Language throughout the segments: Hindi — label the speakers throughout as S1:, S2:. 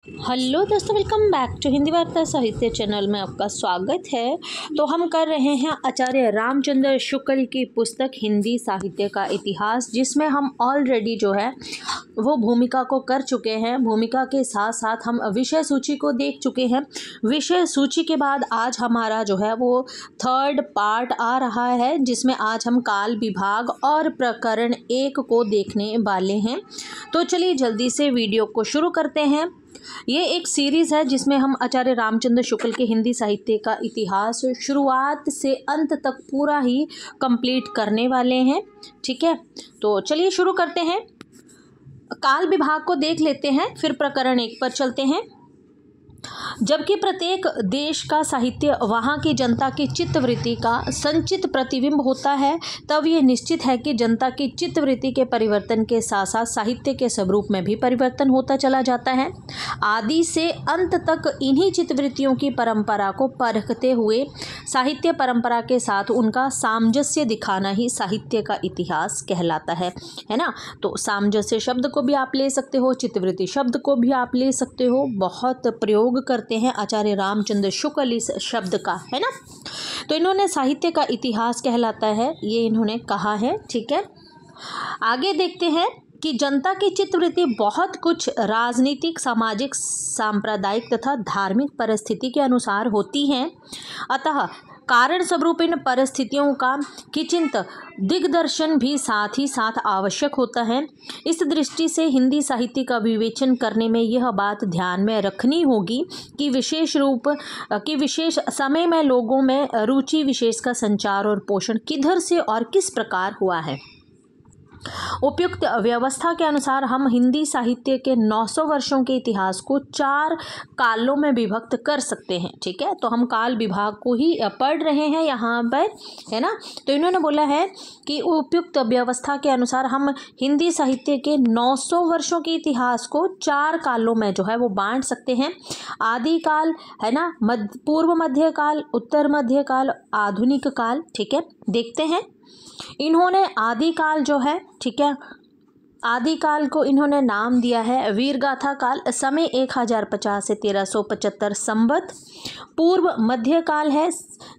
S1: हेलो दोस्तों, वेलकम बैक टू हिंदी वार्ता साहित्य चैनल में आपका स्वागत है। तो हम कर रहे हैं आचार्य रामचंद्र शुक्ल की पुस्तक हिंदी साहित्य का इतिहास, जिसमें हम ऑलरेडी जो है वो भूमिका को कर चुके हैं। भूमिका के साथ साथ हम विषय सूची को देख चुके हैं। विषय सूची के बाद आज हमारा जो है वो थर्ड पार्ट आ रहा है, जिसमें आज हम काल विभाग और प्रकरण 1 को देखने वाले हैं। तो चलिए जल्दी से वीडियो को शुरू करते हैं। ये एक सीरीज़ है जिसमें हम आचार्य रामचंद्र शुक्ल के हिंदी साहित्य का इतिहास शुरुआत से अंत तक पूरा ही कंप्लीट करने वाले हैं। ठीक है, तो चलिए शुरू करते हैं। काल विभाग को देख लेते हैं, फिर प्रकरण 1 पर चलते हैं। जबकि प्रत्येक देश का साहित्य वहाँ की जनता की चित्तवृत्ति का संचित प्रतिबिंब होता है, तब ये निश्चित है कि जनता की चित्तवृत्ति के परिवर्तन के साथ साथ साहित्य के स्वरूप में भी परिवर्तन होता चला जाता है। आदि से अंत तक इन्हीं चित्तवृत्तियों की परंपरा को परखते हुए साहित्य परंपरा के साथ उनका सामंजस्य दिखाना ही साहित्य का इतिहास कहलाता है ना। तो सामंजस्य शब्द को भी आप ले सकते हो, चित्तवृत्ति शब्द को भी आप ले सकते हो। बहुत प्रयोग करते हैं आचार्य रामचंद्र शुक्ल इस शब्द का, है ना। तो इन्होंने साहित्य का इतिहास कहलाता है, ये इन्होंने कहा है। ठीक है, आगे देखते हैं कि जनता की चित्तवृत्ति बहुत कुछ राजनीतिक, सामाजिक, सांप्रदायिक तथा धार्मिक परिस्थिति के अनुसार होती हैं। अतः कारण स्वरूप इन परिस्थितियों का किंचित दिग्दर्शन भी साथ ही साथ आवश्यक होता है। इस दृष्टि से हिंदी साहित्य का विवेचन करने में यह बात ध्यान में रखनी होगी कि विशेष समय में लोगों में रुचि विशेष का संचार और पोषण किधर से और किस प्रकार हुआ है। उपयुक्त व्यवस्था के अनुसार हम हिंदी साहित्य के 900 वर्षों के इतिहास को 4 कालों में विभक्त कर सकते हैं। ठीक है, तो हम काल विभाग को ही पढ़ रहे हैं यहाँ पर, है ना। तो इन्होंने बोला है कि उपयुक्त व्यवस्था के अनुसार हम हिंदी साहित्य के 900 वर्षों के इतिहास को 4 कालों में जो है वो बांट सकते हैं। आदि काल, है ना, पूर्व मध्य काल, उत्तर मध्य काल, आधुनिक काल। ठीक है, देखते हैं। इन्होंने आदिकाल जो है, ठीक है, आदिकाल को इन्होंने नाम दिया है वीरगाथा काल। समय 1050 से 1375 संवत। पूर्व मध्यकाल है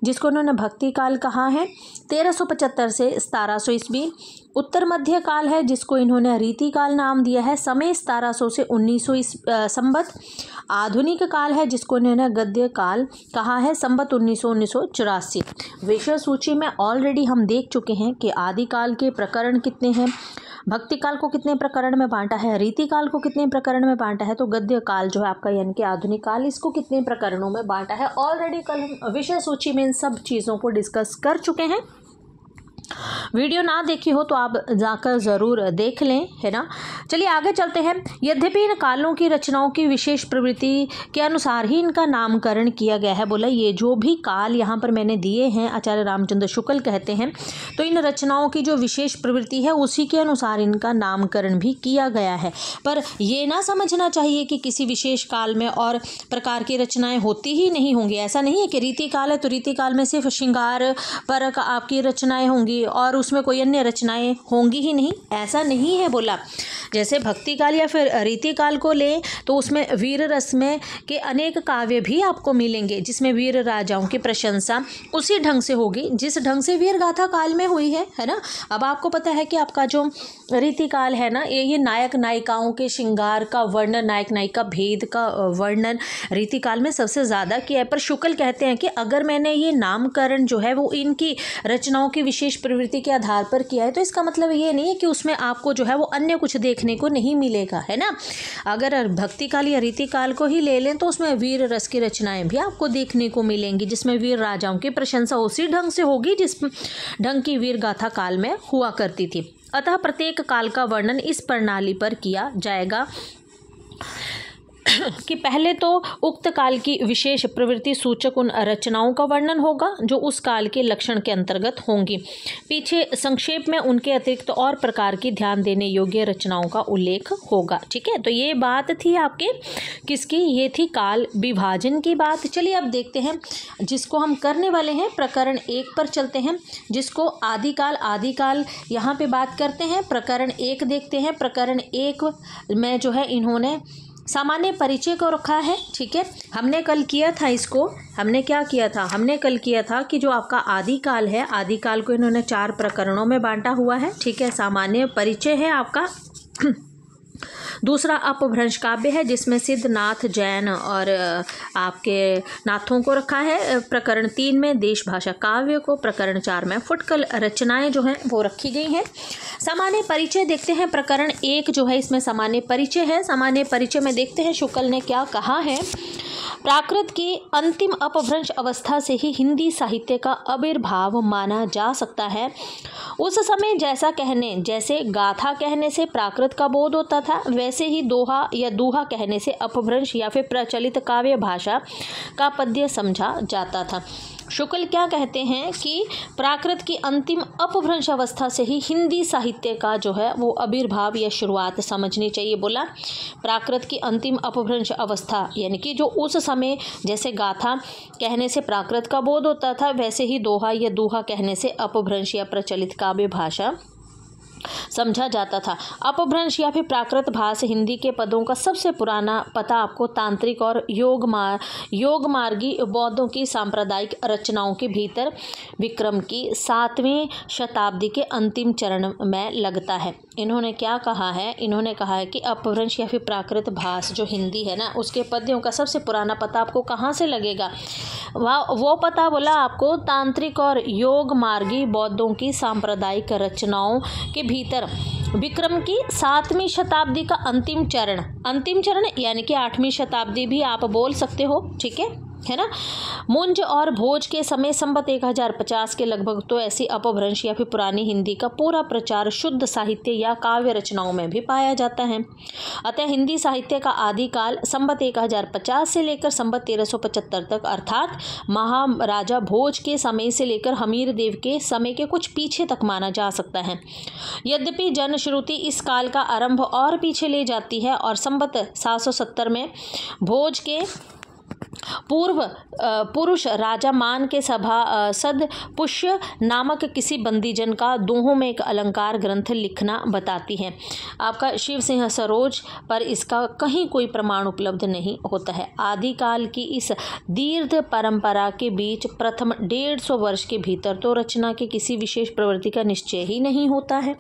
S1: जिसको उन्होंने भक्ति काल कहा है, 1375 से 1700 ईस्वी। उत्तर मध्य काल है जिसको इन्होंने रीति काल नाम दिया है, समय 1700 से 1900 संवत। आधुनिक काल है जिसको इन्होंने गद्य काल कहा है, संवत 1984। विषय सूची में ऑलरेडी हम देख चुके हैं कि आदिकाल के प्रकरण कितने हैं, भक्ति काल को कितने प्रकरण में बांटा है, रीति काल को कितने प्रकरण में बांटा है, तो गद्य काल जो है आपका यानी कि आधुनिक काल, इसको कितने प्रकरणों में बांटा है। ऑलरेडी कल हम विषय सूची में इन सब चीज़ों को डिस्कस कर चुके हैं। वीडियो ना देखी हो तो आप जाकर ज़रूर देख लें, है ना। चलिए आगे चलते हैं। यद्यपि इन कालों की रचनाओं की विशेष प्रवृत्ति के अनुसार ही इनका नामकरण किया गया है। बोला ये जो भी काल यहाँ पर मैंने दिए हैं आचार्य रामचंद्र शुक्ल कहते हैं, तो इन रचनाओं की जो विशेष प्रवृत्ति है उसी के अनुसार इनका नामकरण भी किया गया है। पर ये ना समझना चाहिए कि किसी विशेष काल में और प्रकार की रचनाएँ होती ही नहीं होंगी। ऐसा नहीं है कि रीति काल है तो रीति काल में सिर्फ श्रृंगार पर आपकी रचनाएँ होंगी और उसमें कोई अन्य रचनाएं होंगी ही नहीं, ऐसा नहीं है। बोला जैसे भक्ति काल या फिर रीति काल को लें तो उसमें वीर रस में के अनेक काव्य भी आपको मिलेंगे, जिसमें वीर राजाओं की प्रशंसा उसी ढंग से होगी जिस ढंग से वीर गाथा काल में हुई है ना। अब आपको पता है कि आपका जो रीति काल है ना, ये नायक नायिकाओं के श्रृंगार का वर्णन, नायक नायिका भेद का वर्णन रीति काल में सबसे ज़्यादा किया है। पर शुक्ल कहते हैं कि अगर मैंने ये नामकरण जो है वो इनकी रचनाओं की विशेष प्रवृत्ति के आधार पर किया है, तो इसका मतलब ये नहीं है कि उसमें आपको जो है वो अन्य कुछ देखने को नहीं मिलेगा, है ना। अगर भक्ति काल या रीति काल को ही ले लें तो उसमें वीर रस की रचनाएं भी आपको देखने को मिलेंगी, जिसमें वीर राजाओं की प्रशंसा उसी ढंग से होगी जिस ढंग की वीर गाथा काल में हुआ करती थी। अतः प्रत्येक काल का वर्णन इस प्रणाली पर किया जाएगा कि पहले तो उक्त काल की विशेष प्रवृत्ति सूचक उन रचनाओं का वर्णन होगा जो उस काल के लक्षण के अंतर्गत होंगी। पीछे संक्षेप में उनके अतिरिक्त और प्रकार की ध्यान देने योग्य रचनाओं का उल्लेख होगा। ठीक है, तो ये बात थी आपके किसकी, ये थी काल विभाजन की बात। चलिए अब देखते हैं जिसको हम करने वाले हैं, प्रकरण 1 पर चलते हैं, जिसको आदिकाल यहाँ पे बात करते हैं। प्रकरण 1 देखते हैं। प्रकरण 1 में जो है इन्होंने सामान्य परिचय को रखा है। ठीक है, हमने कल किया था इसको, हमने क्या किया था, हमने कल किया था कि जो आपका आदिकाल है, आदिकाल को इन्होंने 4 प्रकरणों में बांटा हुआ है। ठीक है, सामान्य परिचय है आपका। दूसरा अपभ्रंश काव्य है जिसमें सिद्धनाथ, जैन और आपके नाथों को रखा है। प्रकरण 3 में देश भाषा काव्य को, प्रकरण 4 में फुटकल रचनाएं जो हैं वो रखी गई हैं। सामान्य परिचय देखते हैं, प्रकरण 1 जो है इसमें सामान्य परिचय है। सामान्य परिचय में देखते हैं शुक्ल ने क्या कहा है। प्राकृत की अंतिम अपभ्रंश अवस्था से ही हिंदी साहित्य का आविर्भाव माना जा सकता है। उस समय जैसे गाथा कहने से प्राकृत का बोध होता था, वैसे ही दोहा या दूहा कहने से अपभ्रंश या फिर प्रचलित काव्य भाषा का पद्य समझा जाता था। शुक्ल क्या कहते हैं कि प्राकृत की अंतिम अपभ्रंश अवस्था से ही हिंदी साहित्य का जो है वो आविर्भाव या शुरुआत समझनी चाहिए। बोला प्राकृत की अंतिम अपभ्रंश अवस्था यानी कि जो उस समय जैसे गाथा कहने से प्राकृत का बोध होता था, वैसे ही दोहा या दूहा कहने से अपभ्रंश या प्रचलित काव्य भाषा समझा जाता था। अपभ्रंश या फिर प्राकृत भाषा हिंदी के पदों का सबसे पुराना पता आपको तांत्रिक और योग मार्गी बौद्धों की सांप्रदायिक रचनाओं के भीतर विक्रम की 7वीं शताब्दी के अंतिम चरण में लगता है। इन्होंने क्या कहा है, इन्होंने कहा है कि अपभ्रंश या फिर प्राकृत भाषा जो हिंदी है ना, उसके पद्यों का सबसे पुराना पता आपको कहाँ से लगेगा, वो पता बोला आपको तांत्रिक और योग मार्गी बौद्धों की सांप्रदायिक रचनाओं के भीतर विक्रम की 7वीं शताब्दी का अंतिम चरण यानी कि 8वीं शताब्दी भी आप बोल सकते हो। ठीक है ना। मुंज और भोज के समय संवत 1050 के लगभग तो ऐसी अपभ्रंश या फिर पुरानी हिंदी का पूरा प्रचार शुद्ध साहित्य या काव्य रचनाओं में भी पाया जाता है। अतः हिंदी साहित्य का आदिकाल संवत 1050 से लेकर संवत 1375 तक अर्थात महाराजा भोज के समय से लेकर हमीर देव के समय के कुछ पीछे तक माना जा सकता है। यद्यपि जनश्रुति इस काल का आरंभ और पीछे ले जाती है और संवत 770 में भोज के पूर्व पुरुष राजा मान के सभासद पुष्य नामक किसी बंदीजन का दोहों में एक अलंकार ग्रंथ लिखना बताती है। आपका शिव सिंह सरोज पर इसका कहीं कोई प्रमाण उपलब्ध नहीं होता है। आदिकाल की इस दीर्घ परंपरा के बीच प्रथम 150 वर्ष के भीतर तो रचना के किसी विशेष प्रवृत्ति का निश्चय ही नहीं होता है।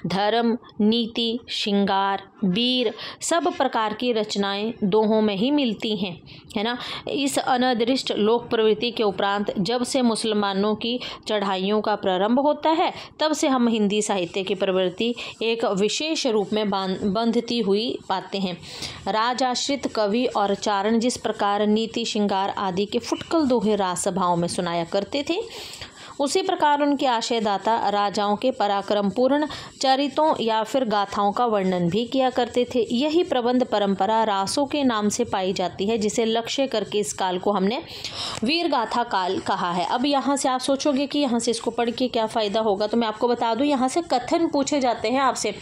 S1: धर्म, नीति, श्रृंगार, वीर सब प्रकार की रचनाएं दोहों में ही मिलती हैं, है ना। इस अनिर्दिष्ट लोक प्रवृत्ति के उपरांत जब से मुसलमानों की चढ़ाइयों का प्रारंभ होता है, तब से हम हिंदी साहित्य की प्रवृत्ति एक विशेष रूप में बंधती हुई पाते हैं। राजाश्रित कवि और चारण जिस प्रकार नीति, श्रृंगार आदि के फुटकल दोहे राजसभाओं में सुनाया करते थे, उसी प्रकार उनके आशयदाता राजाओं के पराक्रमपूर्ण चरितों या फिर गाथाओं का वर्णन भी किया करते थे। यही प्रबंध परंपरा रासों के नाम से पाई जाती है, जिसे लक्ष्य करके इस काल को हमने वीर गाथा काल कहा है। अब यहाँ से आप सोचोगे कि यहाँ से इसको पढ़ के क्या फ़ायदा होगा, तो मैं आपको बता दूँ यहाँ से कथन पूछे जाते हैं आपसे।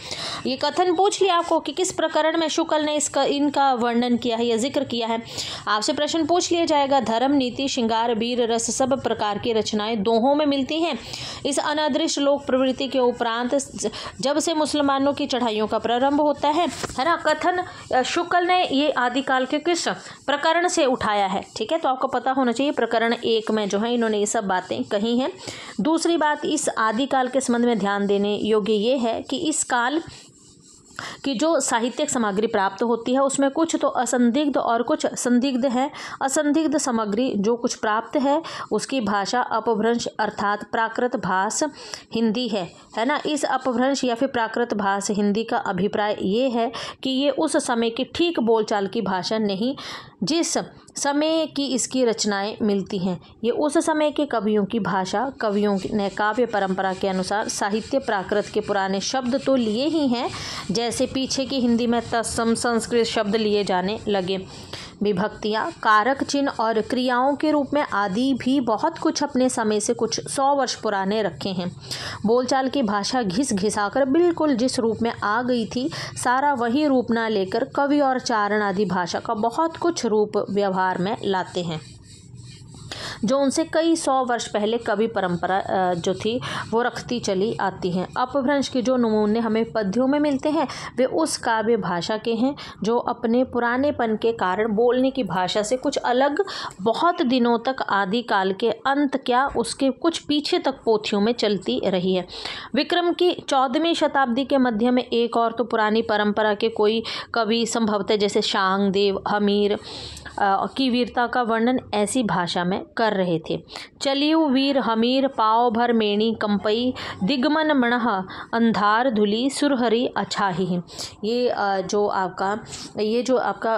S1: ये कथन पूछ लिया आपको कि किस प्रकरण में शुक्ल ने इनका वर्णन किया है या जिक्र किया है। आपसे प्रश्न पूछ लिया जाएगा, धर्म, नीति, श्रृंगार, वीर रस सब प्रकार की रचनाएं दोहों में मिलती हैं। इस अनादृश लोक प्रवृत्ति के उपरांत जब से मुसलमानों की चढ़ाइयों का प्रारंभ होता है ना। कथन शुक्ल ने ये आदिकाल के किस प्रकरण से उठाया है, ठीक है। तो आपको पता होना चाहिए प्रकरण 1 में जो है इन्होंने ये सब बातें कही हैं। दूसरी बात, इस आदिकाल के संबंध में ध्यान देने योग्य ये है कि इस काल कि जो साहित्यिक सामग्री प्राप्त होती है उसमें कुछ तो असंदिग्ध और कुछ संदिग्ध है। असंदिग्ध सामग्री जो कुछ प्राप्त है उसकी भाषा अपभ्रंश अर्थात प्राकृत भाषा हिंदी है ना। इस अपभ्रंश या फिर प्राकृत भाषा हिंदी का अभिप्राय ये है कि ये उस समय की ठीक बोलचाल की भाषा नहीं जिस समय की इसकी रचनाएं मिलती हैं। ये उस समय के कवियों की भाषा। कवियों ने काव्य परंपरा के अनुसार साहित्य प्राकृत के पुराने शब्द तो लिए ही हैं, जैसे पीछे की हिंदी में तत्सम संस्कृत शब्द लिए जाने लगे। विभक्तियाँ, कारक चिन्ह और क्रियाओं के रूप में आदि भी बहुत कुछ अपने समय से कुछ 100 वर्ष पुराने रखे हैं। बोलचाल की भाषा घिस घिसाकर बिल्कुल जिस रूप में आ गई थी, सारा वही रूप ना लेकर कवि और चारण आदि भाषा का बहुत कुछ रूप व्यवहार में लाते हैं। जो उनसे कई 100 वर्ष पहले कवि परंपरा जो थी वो रखती चली आती हैं। अपभ्रंश के जो नमूने हमें पद्यों में मिलते हैं वे उस काव्य भाषा के हैं जो अपने पुरानेपन के कारण बोलने की भाषा से कुछ अलग बहुत दिनों तक आदिकाल के अंत क्या उसके कुछ पीछे तक पोथियों में चलती रही है। विक्रम की 14वीं शताब्दी के मध्य में एक और तो पुरानी परंपरा के कोई कवि संभवतः जैसे शांगदेव हमीर की वीरता का वर्णन ऐसी भाषा में कर रहे थे। चलियु वीर हमीर पाव भर मेणी कंपई दिगमन मणह अंधार धुली सुरहरी अछाही। ये जो आपका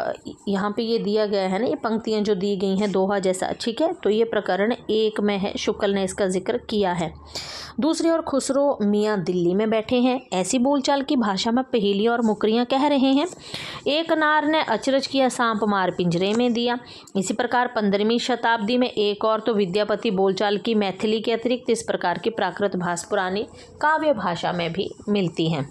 S1: यहाँ पे ये दिया गया है ना, ये पंक्तियाँ जो दी गई हैं दोहा जैसा, ठीक है। तो ये प्रकरण 1 में है, शुक्ल ने इसका जिक्र किया है। दूसरी ओर खुसरो मियाँ दिल्ली में बैठे हैं, ऐसी बोलचाल की भाषा में पहेलियाँ और मुकरियाँ कह रहे हैं। एक नार ने अचरज किया सांप मार पिंजरे में दिया। इसी प्रकार 15वीं शताब्दी में एक और तो विद्यापति बोलचाल की मैथिली के अतिरिक्त इस प्रकार की प्राकृत भाषा पुरानी काव्य भाषा में भी मिलती हैं।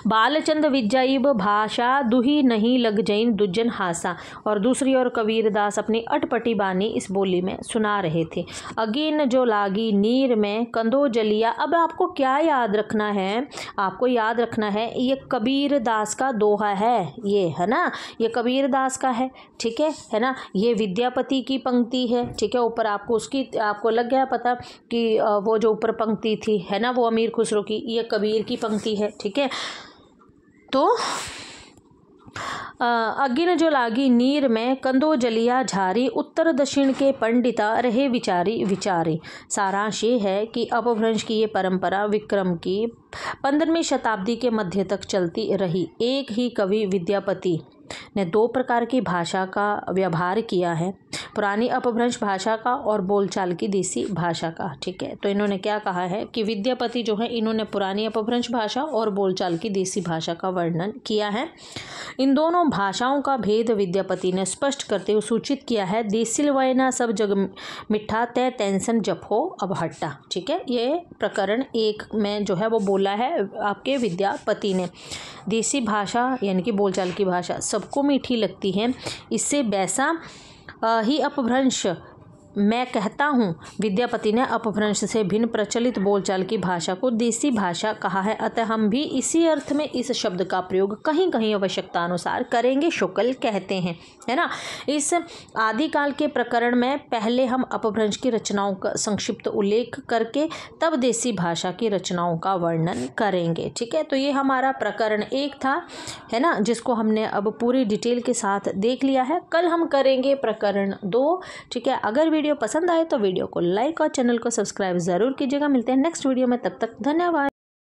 S1: बालचंद विजयब भाषा दुही नहीं लग जैन दुज्जन हासा। और दूसरी ओर कबीरदास अपनी अटपटी बानी इस बोली में सुना रहे थे। अगेन जो लागी नीर में कंदो जलिया। अब आपको क्या याद रखना है, आपको याद रखना है ये कबीरदास का दोहा है, ये है ना, ये कबीरदास का है, ठीक है ना। ये विद्यापति की पंक्ति है, ठीक है। ऊपर आपको उसकी आपको लग गया पता कि वो जो ऊपर पंक्ति थी है ना वो अमीर खुसरो की, ये कबीर की पंक्ति है, ठीक है। तो अगिन जो लागी नीर में कंदो जलिया झारी उत्तर दक्षिण के पंडिता रहे विचारी विचारे। सारांश ये है कि अपभ्रंश की ये परंपरा विक्रम की 15वीं शताब्दी के मध्य तक चलती रही। एक ही कवि विद्यापति ने 2 प्रकार की भाषा का व्यवहार किया है, पुरानी अपभ्रंश भाषा का और बोलचाल की देसी भाषा का, ठीक है। तो इन्होंने क्या कहा है कि विद्यापति जो है इन्होंने पुरानी अपभ्रंश भाषा और बोलचाल की देसी भाषा का वर्णन किया है। इन दोनों भाषाओं का भेद विद्यापति ने स्पष्ट करते हुए सूचित किया है। देसिल वयना सब जग मिठा तय टेंशन जपो अब हट्टा, ठीक है। ये प्रकरण 1 में जो है वो बोला है आपके विद्यापति ने। देसी भाषा यानी कि बोलचाल की भाषा सबको मीठी लगती है, इससे वैसा ही अपभ्रंश मैं कहता हूँ। विद्यापति ने अपभ्रंश से भिन्न प्रचलित बोलचाल की भाषा को देसी भाषा कहा है, अतः हम भी इसी अर्थ में इस शब्द का प्रयोग कहीं कहीं आवश्यकता अनुसार करेंगे, शुक्ल कहते हैं, है ना। इस आदिकाल के प्रकरण में पहले हम अपभ्रंश की रचनाओं का संक्षिप्त उल्लेख करके तब देसी भाषा की रचनाओं का वर्णन करेंगे, ठीक है। तो ये हमारा प्रकरण 1 था, है ना, जिसको हमने अब पूरी डिटेल के साथ देख लिया है। कल हम करेंगे प्रकरण 2, ठीक है। अगर वीडियो पसंद आए तो वीडियो को लाइक और चैनल को सब्सक्राइब ज़रूर कीजिएगा। मिलते हैं नेक्स्ट वीडियो में, तब तक धन्यवाद।